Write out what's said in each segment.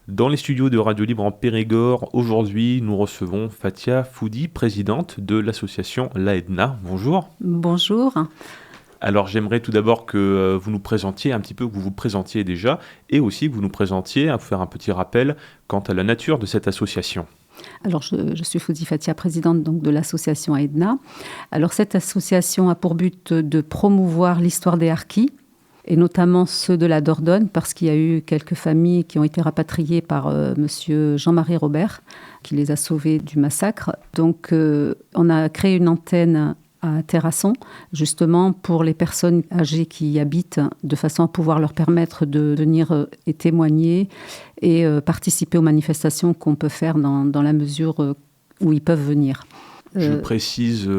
Dans les studios de Radio Libre en Périgord, aujourd'hui, nous recevons Fatia Foudi, présidente de l'association l'AEDNA. Bonjour. Bonjour. Alors, j'aimerais tout d'abord que vous nous présentiez un petit peu, que vous vous présentiez déjà, et aussi que vous nous présentiez, à faire un petit rappel quant à la nature de cette association. Alors, je suis Foudi Fatia, présidente donc, de l'association AEDNA. Alors, cette association a pour but de promouvoir l'histoire des harkis, et notamment ceux de la Dordogne, parce qu'il y a eu quelques familles qui ont été rapatriées par monsieur Jean-Marie Robert, qui les a sauvés du massacre. Donc, on a créé une antenne à Terrasson, justement pour les personnes âgées qui y habitent, de façon à pouvoir leur permettre de venir et témoigner et participer aux manifestations qu'on peut faire dans la mesure où ils peuvent venir. Je précise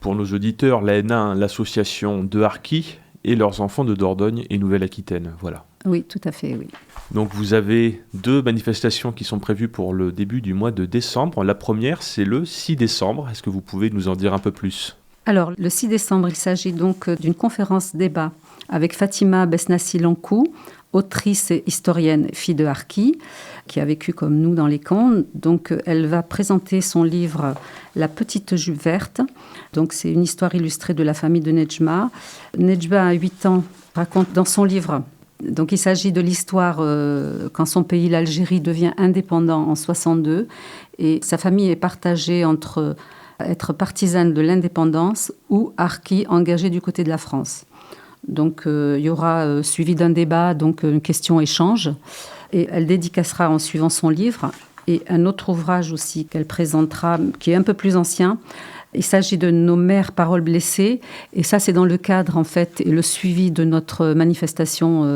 pour nos auditeurs, l'AEDNA, l'association de harkis et leurs enfants de Dordogne et Nouvelle-Aquitaine. Voilà. Oui, tout à fait, oui. Donc vous avez 2 manifestations qui sont prévues pour le début du mois de décembre. La première, c'est le 6 décembre. Est-ce que vous pouvez nous en dire un peu plus ? Alors, le 6 décembre, il s'agit donc d'une conférence-débat avec Fatima Besnassi-Lankou, autrice et historienne, fille de harkis, qui a vécu comme nous dans les camps. Donc, elle va présenter son livre « La petite jupe verte ». Donc, c'est une histoire illustrée de la famille de Nedjma. Nedjma, à 8 ans, raconte dans son livre... Donc, il s'agit de l'histoire quand son pays, l'Algérie, devient indépendant en 62. Et sa famille est partagée entre être partisane de l'indépendance ou harki engagée du côté de la France. Donc, il y aura suivi d'un débat, donc une question-échange. Et elle dédicacera en suivant son livre. Et un autre ouvrage aussi qu'elle présentera, qui est un peu plus ancien. Il s'agit de Nos mères, paroles blessées. Et ça, c'est dans le cadre, en fait, et le suivi de notre manifestation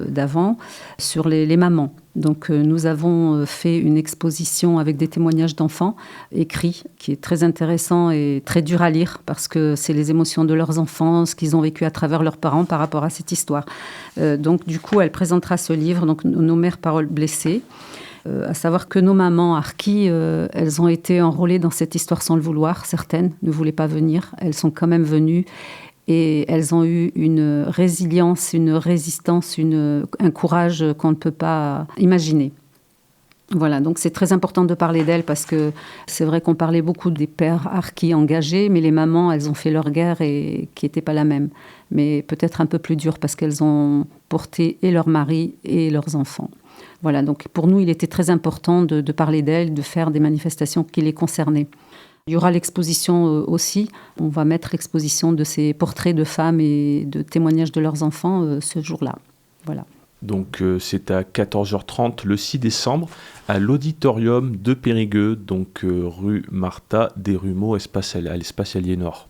d'avant sur les mamans. Donc, nous avons fait une exposition avec des témoignages d'enfants écrits, qui est très intéressant et très dur à lire, parce que c'est les émotions de leurs enfants, ce qu'ils ont vécu à travers leurs parents par rapport à cette histoire. Donc, du coup, elle présentera ce livre, donc Nos mères, paroles blessées. À savoir que nos mamans harkis, elles ont été enrôlées dans cette histoire sans le vouloir. Certaines ne voulaient pas venir. Elles sont quand même venues et elles ont eu une résilience, une résistance, un courage qu'on ne peut pas imaginer. Voilà, donc c'est très important de parler d'elles parce que c'est vrai qu'on parlait beaucoup des pères harkis engagés, mais les mamans, elles ont fait leur guerre et qui n'était pas la même. Mais peut-être un peu plus dure parce qu'elles ont porté et leur mari et leurs enfants. Voilà, donc pour nous, il était très important de parler d'elles, de faire des manifestations qui les concernaient. Il y aura l'exposition aussi. On va mettre l'exposition de ces portraits de femmes et de témoignages de leurs enfants ce jour-là. Voilà. Donc c'est à 14h30 le 6 décembre à l'auditorium de Périgueux, donc rue Martha Desrumeaux, à l'espace Aliénor.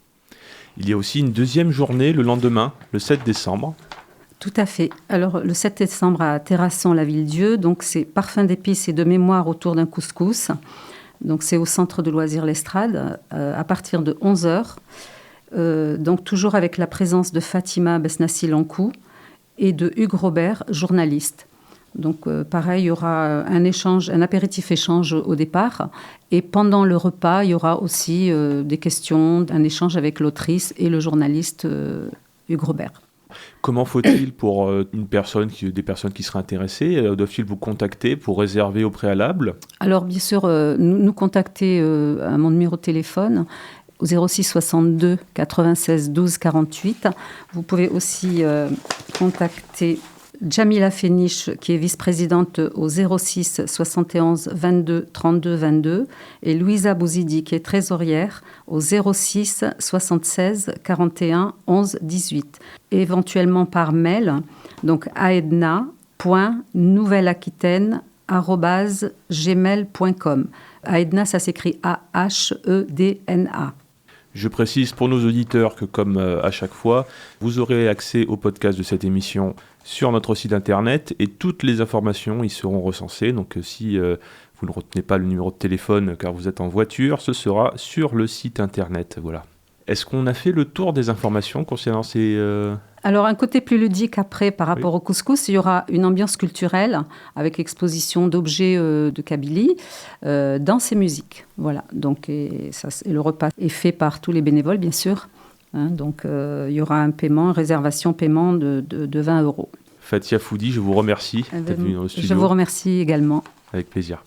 Il y a aussi une deuxième journée le lendemain, le 7 décembre. Tout à fait. Alors, le 7 décembre à Terrasson, la Ville-Dieu, donc c'est parfum d'épices et de mémoire autour d'un couscous. Donc, c'est au centre de loisirs L'Estrade, à partir de 11h. Donc, toujours avec la présence de Fatima Besnassi-Lankou et de Hugues Robert, journaliste. Donc, pareil, il y aura un apéritif-échange au départ. Et pendant le repas, il y aura aussi des questions, un échange avec l'autrice et le journaliste Hugues Robert. Comment faut-il pour des personnes qui seraient intéressées, doivent-ils vous contacter pour réserver au préalable ? Alors bien sûr, nous contacter à mon numéro de téléphone au 06 62 96 12 48. Vous pouvez aussi contacter Jamila Féniche, qui est vice-présidente au 06 71 22 32 22, et Louisa Bouzidi, qui est trésorière au 06 76 41 11 18. Et éventuellement par mail, donc aedna.nouvelleaquitaine@gmail.com. Aedna, ça s'écrit AHEDNA. Je précise pour nos auditeurs que, comme à chaque fois, vous aurez accès au podcast de cette émission sur notre site internet et toutes les informations y seront recensées. Donc si vous ne retenez pas le numéro de téléphone car vous êtes en voiture, ce sera sur le site internet. Voilà. Est-ce qu'on a fait le tour des informations concernant ces... Alors, un côté plus ludique après, par rapport au couscous, il y aura une ambiance culturelle avec exposition d'objets de Kabylie, danse et musique. Voilà. Donc, et le repas est fait par tous les bénévoles, bien sûr. Donc, il y aura un réservation paiement de 20 €. Fathia Foudi, je vous remercie d'être venue dans le studio. Je vous remercie également. Avec plaisir.